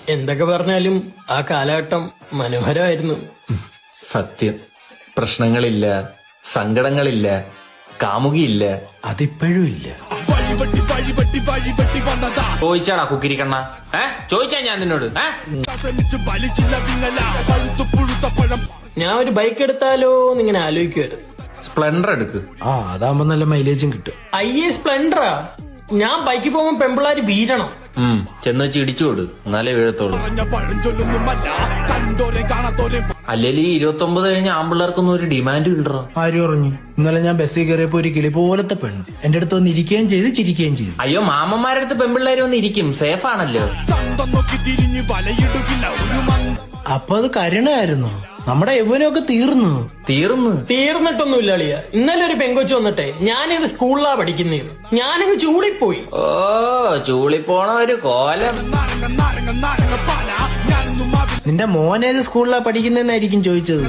എന്തൊക്കെ പറഞ്ഞാലും ആ കാലഘട്ടം മനോഹരമായിരുന്നു. സത്യം. പ്രശ്നങ്ങളില്ല, സങ്കടങ്ങളില്ല, കാമുകിയില്ല. അതിപ്പോഴും ഇല്ല. ചോദിച്ചാടാ കുക്കിരിക്കണ്ണ? ചോദിച്ചാ ഞാൻ നിന്നോട്? ഞാൻ ഒരു ബൈക്ക് എടുത്താലോ എന്നിങ്ങനെ ആലോചിക്കുമായിരുന്നു. സ്പ്ലെൻഡർ എടുക്ക്. അതാകുമ്പോ നല്ല മൈലേജും കിട്ടും. സ്പ്ലെൻഡറാ. ഞാൻ ബൈക്കിൽ പോകുമ്പോ പെമ്പിള്ളാര് വീഴണം. ചെന്ന് വെച്ച് ഇടിച്ചുകൊടു, എന്നാലേ വീഴത്തോളൂ. അല്ലെങ്കിൽ 29 കഴിഞ്ഞ ആമ്പിള്ളേർക്കൊന്നും ഒരു ഡിമാൻഡ് ഇല്ലറോ. ആര് പറഞ്ഞു? ഇന്നലെ ഞാൻ ബസ്സിൽ കയറിയപ്പോ ഒരു കിളി പോലത്തെ പെണ്ണ് എന്റെ അടുത്ത് വന്ന് ഇരിക്കുകയും ചെയ്ത് ചിരിക്കുകയും ചെയ്തു. അയ്യോ, മാമന്മാരുടെ അടുത്ത് പെമ്പിള്ളേര് വന്ന് ഇരിക്കും, സേഫ് ആണല്ലോ. അപ്പൊ അത് കരുണയായിരുന്നു. നമ്മുടെ യൗവനമൊക്കെ തീർന്നിട്ടൊന്നുമില്ല അളിയ. ഇന്നലെ ഒരു പെങ്കൊച്ചു വന്നിട്ടെ ഞാനിത് സ്കൂളിലാ പഠിക്കുന്നത്, ഞാനിത് ചൂളിപ്പോയി. ഓ, ചൂളിപ്പോണ ഒരു കോലം. നിന്റെ മോനേത് സ്കൂളിലാ പഠിക്കുന്നതെന്നായിരിക്കും ചോദിച്ചത്.